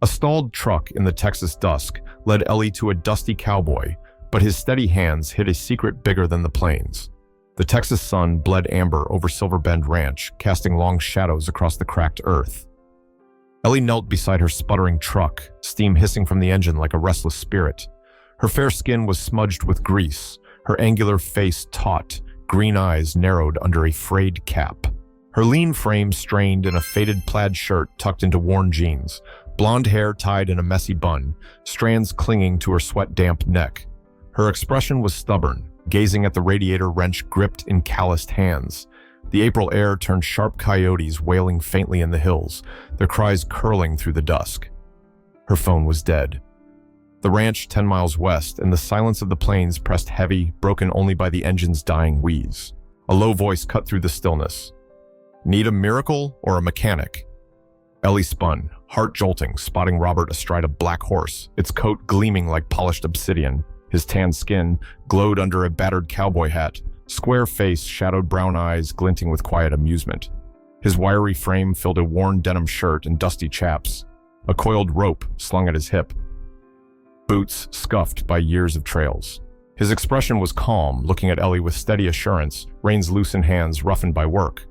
A stalled truck in the Texas dusk led Ellie to a dusty cowboy, but his steady hands hid a secret bigger than the plains. The Texas sun bled amber over Silver Bend Ranch, casting long shadows across the cracked earth. Ellie knelt beside her sputtering truck, steam hissing from the engine like a restless spirit. Her fair skin was smudged with grease, her angular face taut, green eyes narrowed under a frayed cap. Her lean frame strained in a faded plaid shirt tucked into worn jeans, blonde hair tied in a messy bun, strands clinging to her sweat-damp neck. Her expression was stubborn, gazing at the radiator wrench gripped in calloused hands. The April air turned sharp coyotes wailing faintly in the hills, their cries curling through the dusk. Her phone was dead. The ranch 10 miles west and the silence of the plains pressed heavy, broken only by the engine's dying wheeze. A low voice cut through the stillness. "Need a miracle or a mechanic?" Ellie spun, heart jolting, spotting Robert astride a black horse, its coat gleaming like polished obsidian. His tanned skin glowed under a battered cowboy hat, square face, shadowed brown eyes glinting with quiet amusement. His wiry frame filled a worn denim shirt and dusty chaps, a coiled rope slung at his hip. Boots scuffed by years of trails. His expression was calm, looking at Ellie with steady assurance, reins loose in hands roughened by work.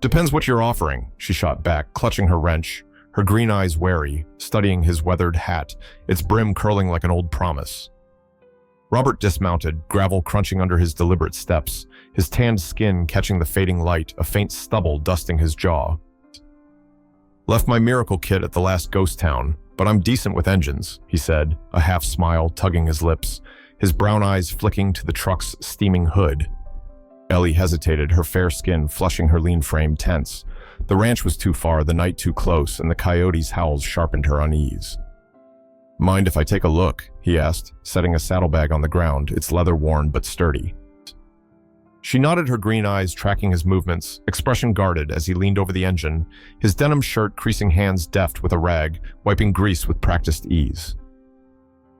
"Depends what you're offering," she shot back, clutching her wrench, her green eyes wary, studying his weathered hat, its brim curling like an old promise. Robert dismounted, gravel crunching under his deliberate steps, his tanned skin catching the fading light, a faint stubble dusting his jaw. "Left my miracle kit at the last ghost town, but I'm decent with engines," he said, a half smile tugging his lips, his brown eyes flicking to the truck's steaming hood. Ellie hesitated, her fair skin flushing her lean frame tense. The ranch was too far, the night too close, and the coyotes' howls sharpened her unease. "Mind if I take a look?" he asked, setting a saddlebag on the ground, its leather worn but sturdy. She nodded, her green eyes tracking his movements, expression guarded as he leaned over the engine, his denim shirt creasing hands deft with a rag, wiping grease with practiced ease.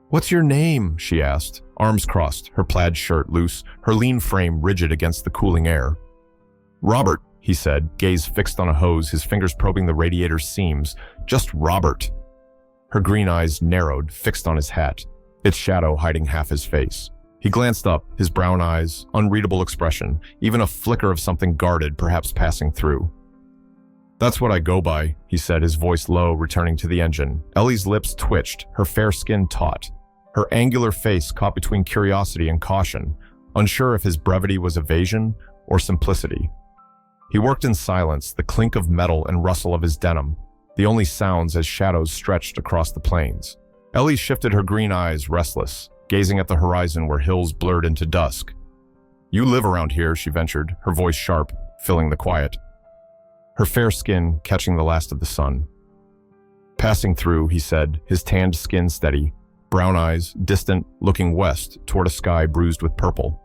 "What's your name?" she asked, arms crossed, her plaid shirt loose, her lean frame rigid against the cooling air. "Robert," he said, gaze fixed on a hose, his fingers probing the radiator's seams. "Just Robert." Her green eyes narrowed, fixed on his hat, its shadow hiding half his face. He glanced up, his brown eyes, unreadable expression, even a flicker of something guarded, perhaps passing through. "That's what I go by," he said, his voice low, returning to the engine. Ellie's lips twitched, her fair skin taut. Her angular face caught between curiosity and caution, unsure if his brevity was evasion or simplicity. He worked in silence, the clink of metal and rustle of his denim, the only sounds as shadows stretched across the plains. Ellie shifted her green eyes, restless, gazing at the horizon where hills blurred into dusk. "You live around here," she ventured, her voice sharp, filling the quiet. Her fair skin catching the last of the sun. "Passing through," he said, his tanned skin steady, brown eyes, distant, looking west toward a sky bruised with purple.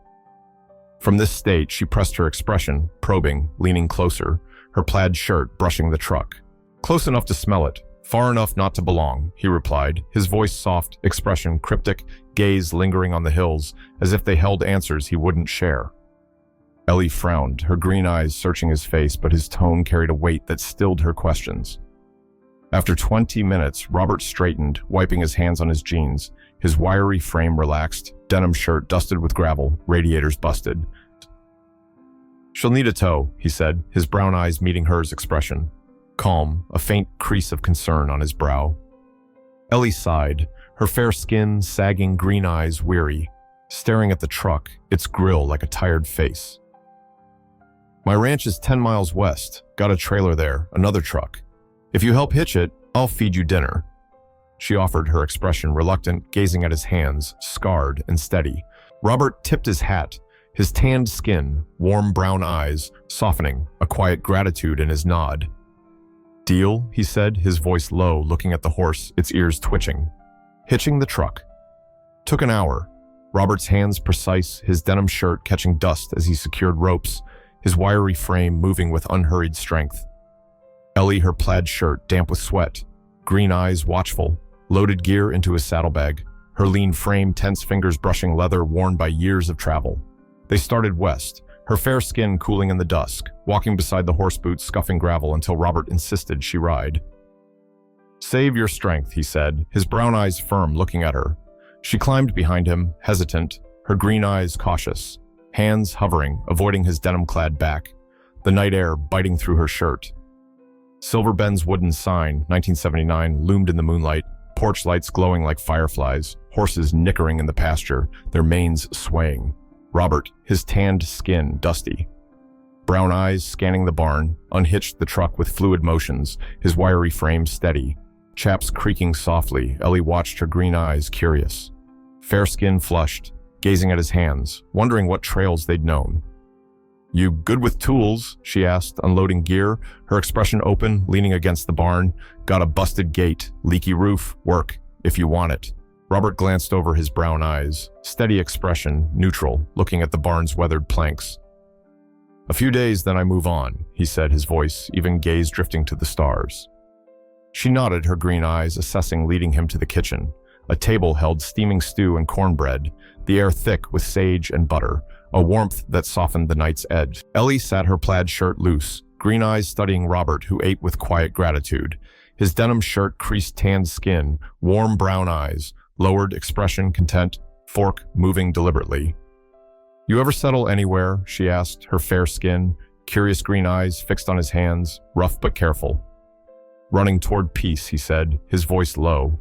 From this state, she pressed her expression, probing, leaning closer, her plaid shirt brushing the truck. "Close enough to smell it, far enough not to belong," he replied, his voice soft, expression cryptic, gaze lingering on the hills, as if they held answers he wouldn't share. Ellie frowned, her green eyes searching his face, but his tone carried a weight that stilled her questions. After 20 minutes, Robert straightened, wiping his hands on his jeans, his wiry frame relaxed, denim shirt dusted with gravel, radiators busted. "She'll need a tow," he said, his brown eyes meeting hers expression. Calm, a faint crease of concern on his brow. Ellie sighed, her fair skin, sagging green eyes weary, staring at the truck, its grill like a tired face. "My ranch is 10 miles west. Got a trailer there, another truck. If you help hitch it, I'll feed you dinner." She offered, her expression reluctant, gazing at his hands, scarred and steady. Robert tipped his hat, his tanned skin, warm brown eyes, softening, a quiet gratitude in his nod. "Deal," he said, his voice low, looking at the horse, its ears twitching. Hitching the truck. Took an hour. Robert's hands precise, his denim shirt catching dust as he secured ropes, his wiry frame moving with unhurried strength. Ellie, her plaid shirt damp with sweat, green eyes watchful, loaded gear into his saddlebag, her lean frame tense fingers brushing leather worn by years of travel. They started west, her fair skin cooling in the dusk, walking beside the horse boots scuffing gravel until Robert insisted she ride. Save your strength, he said, his brown eyes firm, looking at her. She climbed behind him, hesitant, her green eyes cautious, hands hovering, avoiding his denim-clad back, the night air biting through her shirt. Silver Bend's wooden sign, 1979, loomed in the moonlight, porch lights glowing like fireflies, horses nickering in the pasture, their manes swaying. Robert, his tanned skin dusty. Brown eyes scanning the barn, unhitched the truck with fluid motions, his wiry frame steady. Chaps creaking softly, Ellie watched her green eyes curious. Fair skin flushed, gazing at his hands, wondering what trails they'd known. You good with tools? She asked, unloading gear, her expression open, leaning against the barn. Got a busted gate, leaky roof, work, if you want it. Robert glanced over his brown eyes, steady expression, neutral, looking at the barn's weathered planks. A few days, then I move on, he said, his voice, even gaze drifting to the stars. She nodded, her green eyes assessing, leading him to the kitchen. A table held steaming stew and cornbread, the air thick with sage and butter, a warmth that softened the night's edge. Ellie sat her plaid shirt loose, green eyes studying Robert, who ate with quiet gratitude. His denim shirt creased tanned skin, warm brown eyes, lowered expression content, fork moving deliberately. You ever settle anywhere? She asked, her fair skin, curious green eyes fixed on his hands, rough but careful. Running toward peace, he said, his voice low.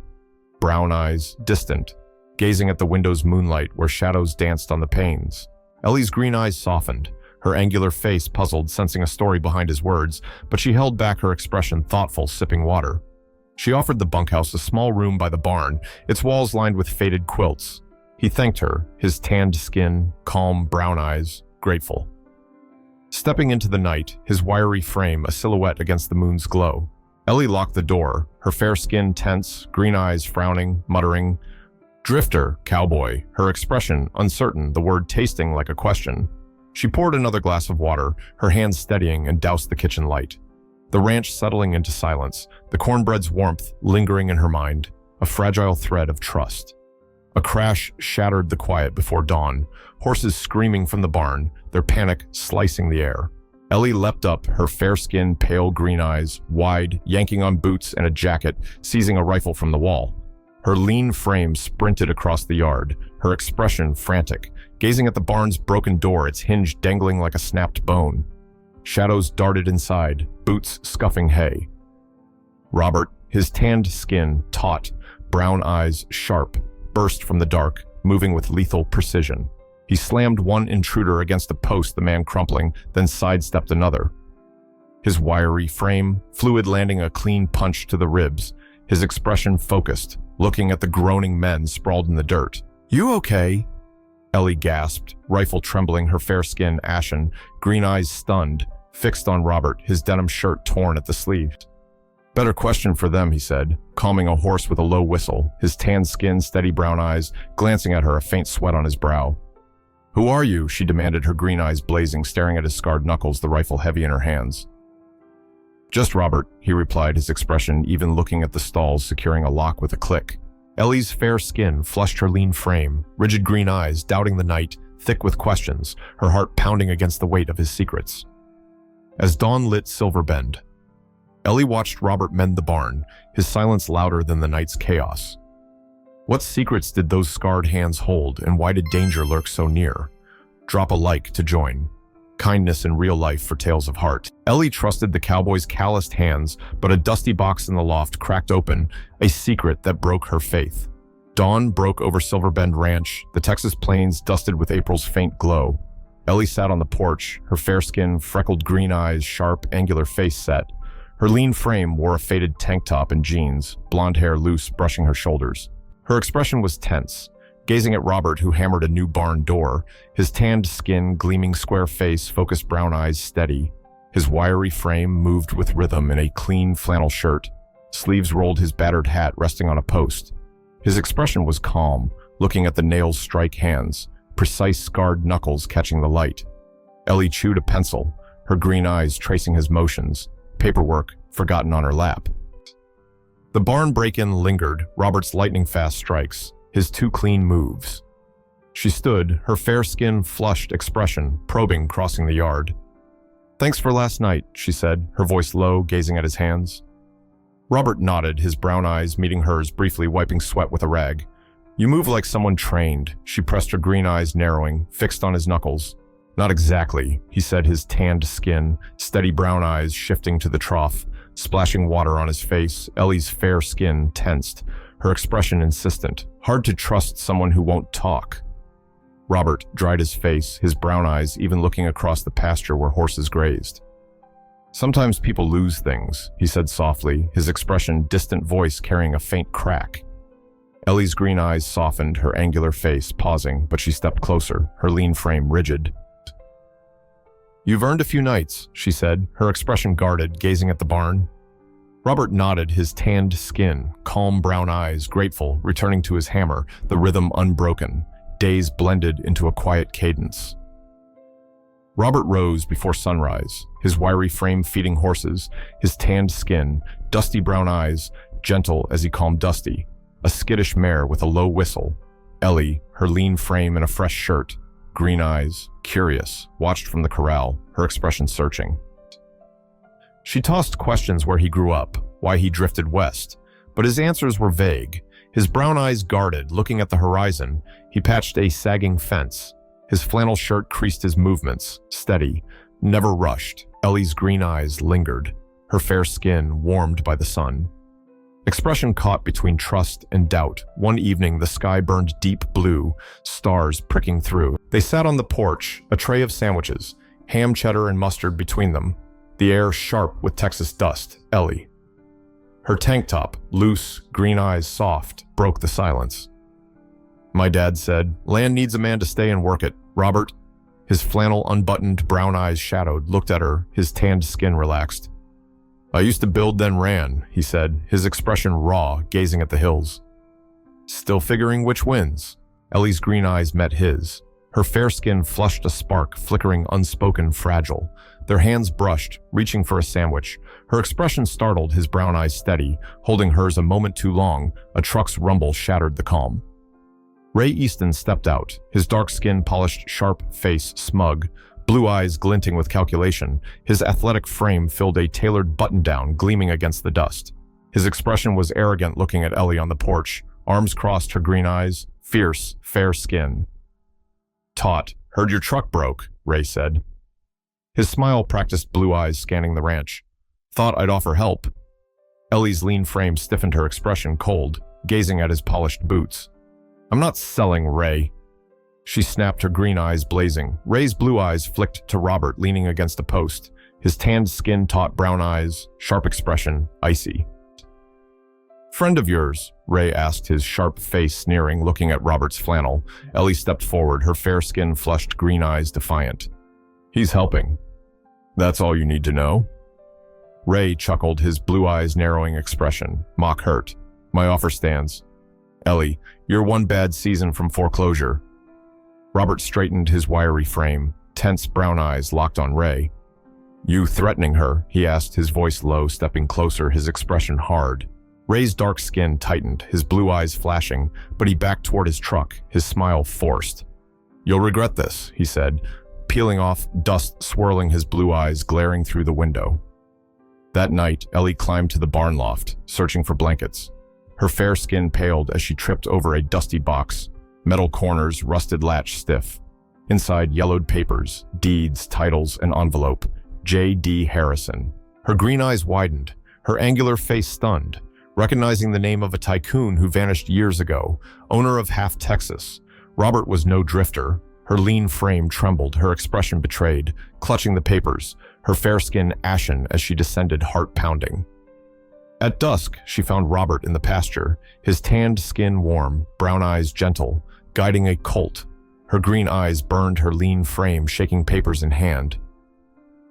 Brown eyes, distant, gazing at the window's moonlight where shadows danced on the panes. Ellie's green eyes softened, her angular face puzzled, sensing a story behind his words, but she held back her expression, thoughtful, sipping water. She offered the bunkhouse a small room by the barn, its walls lined with faded quilts. He thanked her, his tanned skin, calm brown eyes, grateful. Stepping into the night, his wiry frame a silhouette against the moon's glow. Ellie locked the door, her fair skin tense, green eyes frowning, muttering, "Drifter, cowboy," her expression uncertain, the word tasting like a question. She poured another glass of water, her hands steadying, and doused the kitchen light. The ranch settling into silence, the cornbread's warmth lingering in her mind, a fragile thread of trust. A crash shattered the quiet before dawn, horses screaming from the barn, their panic slicing the air. Ellie leapt up, her fair skin, pale green eyes, wide, yanking on boots and a jacket, seizing a rifle from the wall. Her lean frame sprinted across the yard, her expression frantic, gazing at the barn's broken door, its hinge dangling like a snapped bone. Shadows darted inside, boots scuffing hay. Robert, his tanned skin taut, brown eyes sharp, burst from the dark, moving with lethal precision. He slammed one intruder against a post, the man crumpling, then sidestepped another. His wiry frame, fluid landing a clean punch to the ribs, his expression focused, looking at the groaning men sprawled in the dirt. "You okay?" Ellie gasped, rifle trembling, her fair skin ashen, green eyes stunned, fixed on Robert, his denim shirt torn at the sleeves. "Better question for them," he said, calming a horse with a low whistle, his tan skin, steady brown eyes, glancing at her, a faint sweat on his brow. "Who are you?" she demanded, her green eyes blazing, staring at his scarred knuckles, the rifle heavy in her hands. "Just Robert," he replied, his expression even, looking at the stalls, securing a lock with a click. Ellie's fair skin flushed her lean frame, rigid green eyes doubting the night, thick with questions, her heart pounding against the weight of his secrets. As dawn lit Silver Bend, Ellie watched Robert mend the barn, his silence louder than the night's chaos. What secrets did those scarred hands hold, and why did danger lurk so near? Drop a like to join. Kindness in real life for tales of heart. Ellie trusted the cowboy's calloused hands, but a dusty box in the loft cracked open, a secret that broke her faith. Dawn broke over Silver Bend Ranch, the Texas plains dusted with April's faint glow. Ellie sat on the porch, her fair skin, freckled green eyes, sharp, angular face set. Her lean frame wore a faded tank top and jeans, blonde hair loose, brushing her shoulders. Her expression was tense, gazing at Robert, who hammered a new barn door, his tanned skin, gleaming square face, focused brown eyes steady. His wiry frame moved with rhythm in a clean flannel shirt. Sleeves rolled, his battered hat resting on a post. His expression was calm, looking at the nails strike hands, precise scarred knuckles catching the light. Ellie chewed a pencil, her green eyes tracing his motions, paperwork forgotten on her lap. The barn break-in lingered, Robert's lightning-fast strikes, his two clean moves. She stood, her fair skin flushed expression, probing, crossing the yard. "Thanks for last night," she said, her voice low, gazing at his hands. Robert nodded, his brown eyes meeting hers, briefly wiping sweat with a rag. You move like someone trained. She pressed her green eyes, narrowing, fixed on his knuckles. Not exactly, he said, his tanned skin, steady brown eyes shifting to the trough, splashing water on his face. Ellie's fair skin tensed, her expression insistent. Hard to trust someone who won't talk. Robert dried his face, his brown eyes even looking across the pasture where horses grazed. Sometimes people lose things, he said softly, his expression distant voice carrying a faint crack. Ellie's green eyes softened, her angular face pausing, but she stepped closer, her lean frame rigid. You've earned a few nights, she said, her expression guarded, gazing at the barn. Robert nodded, his tanned skin, calm brown eyes grateful, returning to his hammer, the rhythm unbroken, days blended into a quiet cadence. Robert rose before sunrise, his wiry frame feeding horses, his tanned skin, dusty brown eyes, gentle as he calmed Dusty, a skittish mare with a low whistle. Ellie, her lean frame in a fresh shirt, green eyes, curious, watched from the corral, her expression searching. She tossed questions where he grew up, why he drifted west, but his answers were vague. His brown eyes guarded, looking at the horizon. He patched a sagging fence. His flannel shirt creased his movements, steady, never rushed. Ellie's green eyes lingered, her fair skin warmed by the sun. Expression caught between trust and doubt. One evening, the sky burned deep blue, stars pricking through. They sat on the porch, a tray of sandwiches, ham, cheddar, and mustard between them, the air sharp with Texas dust. Ellie, her tank top, loose, green eyes soft, broke the silence. My dad said, land needs a man to stay and work it. Robert, his flannel unbuttoned, brown eyes shadowed, looked at her, his tanned skin relaxed. I used to build then ran, he said, his expression raw, gazing at the hills. Still figuring which wins. Ellie's green eyes met his. Her fair skin flushed a spark, flickering, unspoken, fragile. Their hands brushed, reaching for a sandwich. Her expression startled, his brown eyes steady, holding hers a moment too long. A truck's rumble shattered the calm. Ray Easton stepped out, his dark skin polished, sharp face smug, blue eyes glinting with calculation. His athletic frame filled a tailored button-down, gleaming against the dust. His expression was arrogant, looking at Ellie on the porch, arms crossed, her green eyes, fierce, fair skin. Taut, heard your truck broke, Ray said. His smile practiced, blue eyes scanning the ranch. Thought I'd offer help. Ellie's lean frame stiffened, her expression cold, gazing at his polished boots. I'm not selling, Ray. She snapped, her green eyes blazing. Ray's blue eyes flicked to Robert, leaning against a post, his tanned skin taut, brown eyes, sharp expression, icy. Friend of yours? Ray asked, his sharp face sneering, looking at Robert's flannel. Ellie stepped forward, her fair skin flushed, green eyes defiant. He's helping. That's all you need to know? Ray chuckled, his blue eyes narrowing expression, mock hurt. My offer stands. Ellie, you're one bad season from foreclosure. Robert straightened his wiry frame, tense brown eyes locked on Ray. You threatening her? He asked, his voice low, stepping closer, his expression hard. Ray's dark skin tightened, his blue eyes flashing, but he backed toward his truck, his smile forced. You'll regret this, he said, peeling off, dust swirling his blue eyes, glaring through the window. That night, Ellie climbed to the barn loft, searching for blankets. Her fair skin paled as she tripped over a dusty box, metal corners, rusted latch stiff. Inside, yellowed papers, deeds, titles, an envelope. J.D. Harrison. Her green eyes widened, her angular face stunned, recognizing the name of a tycoon who vanished years ago, owner of half Texas. Robert was no drifter. Her lean frame trembled, her expression betrayed, clutching the papers, her fair skin ashen as she descended, heart pounding. At dusk, she found Robert in the pasture, his tanned skin warm, brown eyes gentle, guiding a colt. Her green eyes burned her lean frame, shaking papers in hand.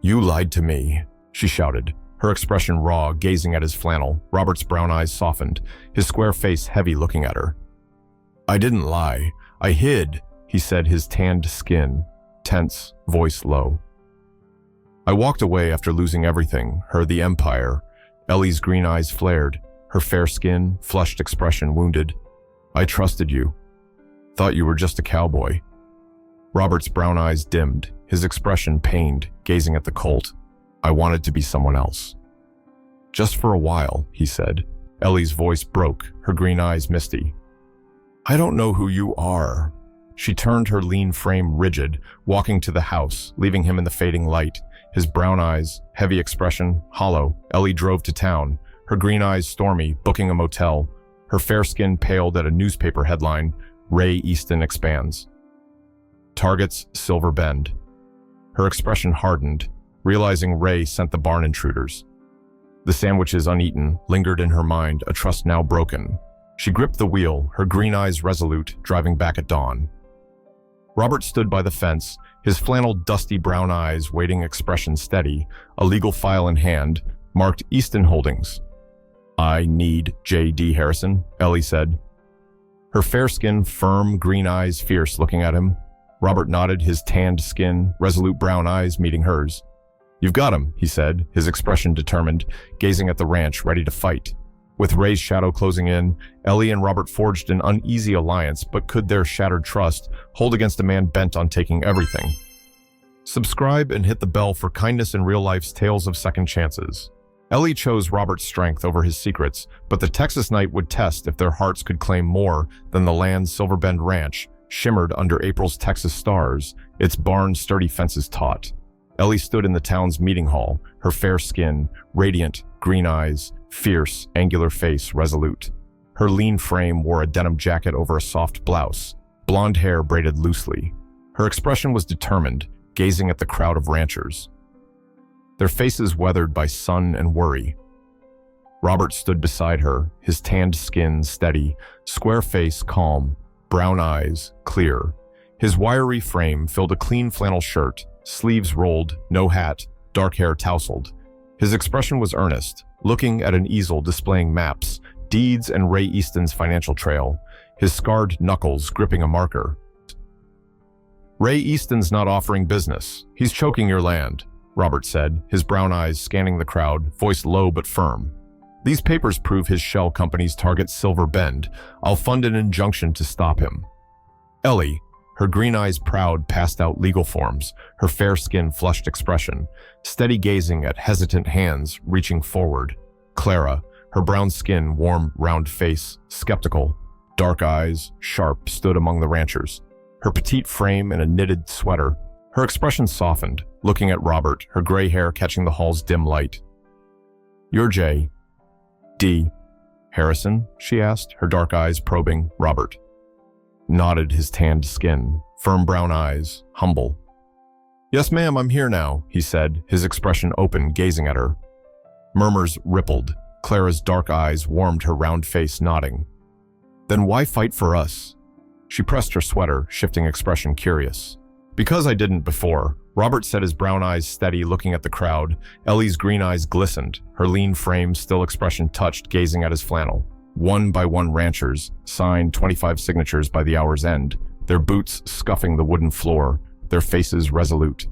You lied to me, she shouted, her expression raw, gazing at his flannel. Robert's brown eyes softened, his square face heavy, looking at her. I didn't lie. I hid, he said, his tanned skin tense, voice low. I walked away after losing everything, her the empire. Ellie's green eyes flared, her fair skin, flushed expression wounded. I trusted you. Thought you were just a cowboy. Robert's brown eyes dimmed, his expression pained, gazing at the colt. I wanted to be someone else. Just for a while, he said. Ellie's voice broke, her green eyes misty. I don't know who you are. She turned her lean frame rigid, walking to the house, leaving him in the fading light. His brown eyes, heavy expression, hollow. Ellie drove to town, her green eyes stormy, booking a motel. Her fair skin paled at a newspaper headline, Ray Easton expands. Targets Silver Bend. Her expression hardened, realizing Ray sent the barn intruders. The sandwiches uneaten lingered in her mind, a trust now broken. She gripped the wheel, her green eyes resolute, driving back at dawn. Robert stood by the fence, his flannel dusty brown eyes waiting, expression steady, a legal file in hand, marked Easton Holdings. I need J.D. Harrison, Ellie said. Her fair skin, firm, green eyes fierce, looking at him. Robert nodded, his tanned skin, resolute brown eyes meeting hers. You've got him, he said, his expression determined, gazing at the ranch, ready to fight. With Ray's shadow closing in, Ellie and Robert forged an uneasy alliance, but could their shattered trust hold against a man bent on taking everything? Subscribe and hit the bell for kindness in real life's tales of second chances. Ellie chose Robert's strength over his secrets, but the Texas night would test if their hearts could claim more than the land's Silver Bend ranch, shimmered under April's Texas stars, its barn's sturdy fences taut. Ellie stood in the town's meeting hall, her fair skin, radiant, green eyes, fierce, angular face resolute. Her lean frame wore a denim jacket over a soft blouse, blonde hair braided loosely. Her expression was determined, gazing at the crowd of ranchers, their faces weathered by sun and worry. Robert stood beside her, his tanned skin steady, square face calm, brown eyes clear. His wiry frame filled a clean flannel shirt, sleeves rolled, no hat, dark hair tousled. His expression was earnest, looking at an easel displaying maps, deeds, and Ray Easton's financial trail, his scarred knuckles gripping a marker. Ray Easton's not offering business. He's choking your land, Robert said, his brown eyes scanning the crowd, voice low but firm. These papers prove his shell company's target Silver Bend. I'll fund an injunction to stop him. Ellie, her green eyes proud, passed out legal forms, her fair skin flushed expression, steady gazing at hesitant hands reaching forward. Clara, her brown skin, warm, round face, skeptical, dark eyes, sharp, stood among the ranchers, her petite frame in a knitted sweater. Her expression softened, looking at Robert, her gray hair catching the hall's dim light. You're J.D. Harrison, she asked, her dark eyes probing. Robert nodded, his tanned skin, firm brown eyes, humble. Yes, ma'am, I'm here now, he said, his expression open, gazing at her. Murmurs rippled. Clara's dark eyes warmed her round face, nodding. Then why fight for us? She pressed her sweater, shifting expression curious. Because I didn't before, Robert said, his brown eyes steady, looking at the crowd. Ellie's green eyes glistened, her lean frame still expression touched, gazing at his flannel. One by one ranchers signed 25 signatures by the hour's end, their boots scuffing the wooden floor, their faces resolute.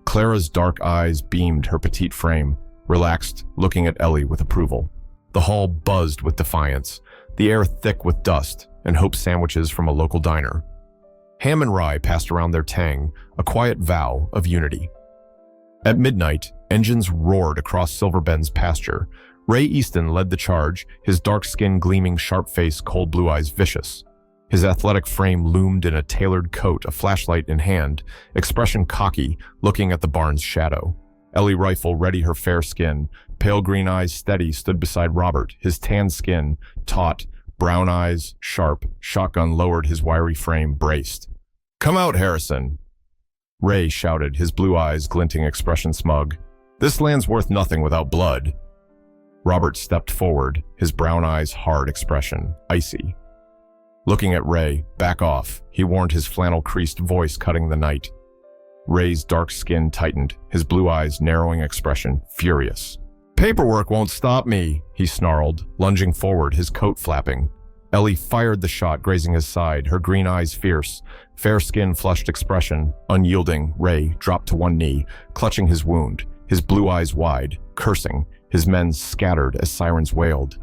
Clara's dark eyes beamed, her petite frame, relaxed, looking at Ellie with approval. The hall buzzed with defiance, the air thick with dust and hope sandwiches from a local diner. Ham and rye passed around their tang, a quiet vow of unity. At midnight, engines roared across Silver Bend's pasture. Ray Easton led the charge, his dark skin gleaming, sharp face, cold blue eyes vicious. His athletic frame loomed in a tailored coat, a flashlight in hand, expression cocky, looking at the barn's shadow. Ellie, rifle ready, her fair skin, pale green eyes steady, stood beside Robert, his tan skin taut, brown eyes sharp, shotgun lowered, his wiry frame braced. Come out, Harrison, Ray shouted, his blue eyes glinting, expression smug. This land's worth nothing without blood. Robert stepped forward, his brown eyes hard, expression icy. Looking at Ray, back off, he warned, his flannel-creased voice cutting the night. Ray's dark skin tightened, his blue eyes narrowing, expression furious. Paperwork won't stop me, he snarled, lunging forward, his coat flapping. Ellie fired the shot, grazing his side, her green eyes fierce, fair skin flushed, expression unyielding. Ray dropped to one knee, clutching his wound, his blue eyes wide, cursing, his men scattered as sirens wailed.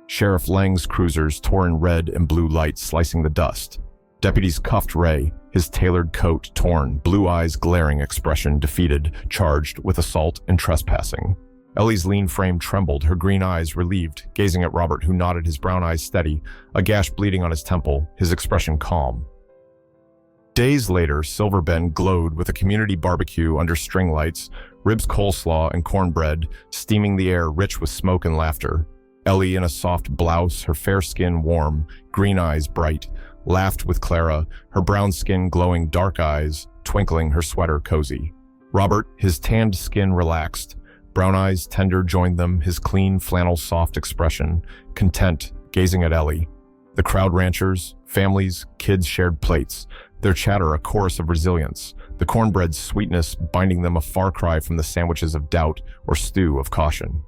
Sheriff Lang's cruisers tore in red and blue light, slicing the dust. Deputies cuffed Ray, his tailored coat torn, blue eyes glaring, expression defeated, charged with assault and trespassing. Ellie's lean frame trembled, her green eyes relieved, gazing at Robert, who nodded, his brown eyes steady, a gash bleeding on his temple, his expression calm. Days later, Silver Bend glowed with a community barbecue under string lights, ribs, coleslaw, and cornbread, steaming the air rich with smoke and laughter. Ellie, in a soft blouse, her fair skin warm, green eyes bright, laughed with Clara, her brown skin glowing, dark eyes twinkling, her sweater cozy. Robert, his tanned skin relaxed, brown eyes tender, joined them, his clean flannel soft expression, content, gazing at Ellie. The crowd, ranchers, families, kids shared plates, their chatter a chorus of resilience, the cornbread's sweetness binding them a far cry from the sandwiches of doubt or stew of caution.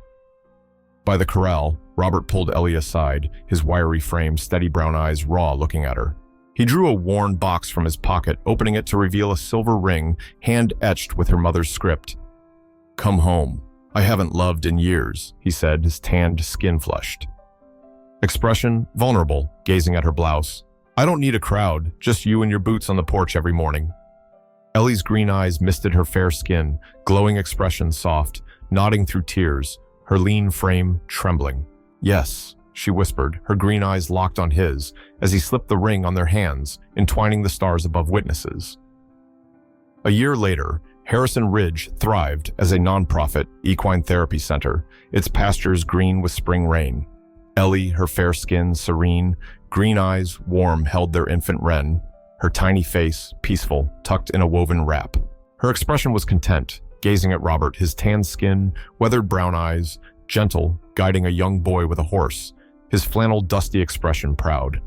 By the corral, Robert pulled Ellie aside, his wiry frame, steady brown eyes raw, looking at her. He drew a worn box from his pocket, opening it to reveal a silver ring, hand-etched with her mother's script. "Come home. I haven't loved in years," he said, his tanned skin flushed. Expression vulnerable, gazing at her blouse. "I don't need a crowd, just you and your boots on the porch every morning." Ellie's green eyes misted her fair skin, glowing expression soft, nodding through tears, her lean frame trembling. "Yes," she whispered, her green eyes locked on his, as he slipped the ring on their hands, entwining the stars above witnesses. A year later, Harrison Ridge thrived as a nonprofit equine therapy center, its pastures green with spring rain. Ellie, her fair skin serene, green eyes warm, held their infant wren, her tiny face peaceful, tucked in a woven wrap. Her expression was content, gazing at Robert, his tanned skin, weathered brown eyes, gentle, guiding a young boy with a horse, his flannel dusty expression proud.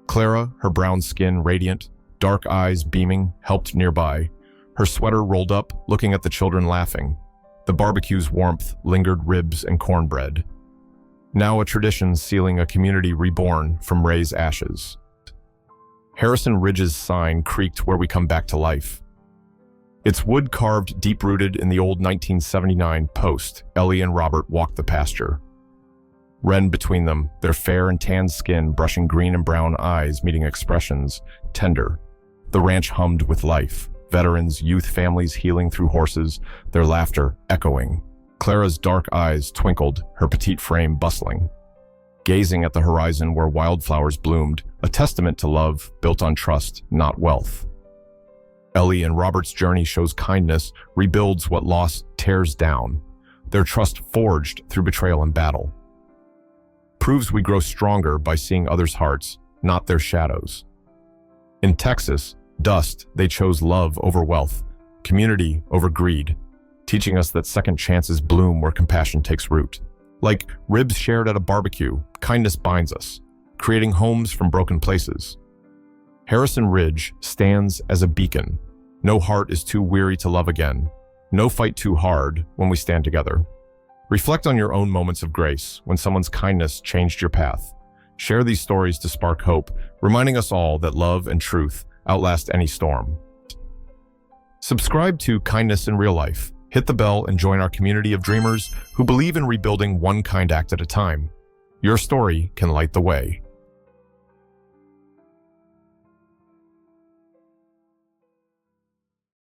Clara, her brown skin radiant, dark eyes beaming, helped nearby, her sweater rolled up, looking at the children laughing. The barbecue's warmth lingered, ribs and cornbread. Now a tradition sealing a community reborn from Ray's ashes. Harrison Ridge's sign creaked where we come back to life. Its wood carved deep-rooted in the old 1979 post. Ellie and Robert walked the pasture. Wren between them, their fair and tanned skin brushing green and brown eyes, meeting expressions tender. The ranch hummed with life. Veterans, youth, families healing through horses, their laughter echoing. Clara's dark eyes twinkled, her petite frame bustling. Gazing at the horizon where wildflowers bloomed, a testament to love built on trust, not wealth. Ellie and Robert's journey shows kindness rebuilds what loss tears down. Their trust forged through betrayal and battle. Proves we grow stronger by seeing others' hearts, not their shadows. In Texas, dust, they chose love over wealth, community over greed, teaching us that second chances bloom where compassion takes root. Like ribs shared at a barbecue, kindness binds us, creating homes from broken places. Harrison Ridge stands as a beacon. No heart is too weary to love again. No fight too hard when we stand together. Reflect on your own moments of grace when someone's kindness changed your path. Share these stories to spark hope, reminding us all that love and truth outlast any storm. Subscribe to Kindness in Real Life. Hit the bell and join our community of dreamers who believe in rebuilding one kind act at a time. Your story can light the way.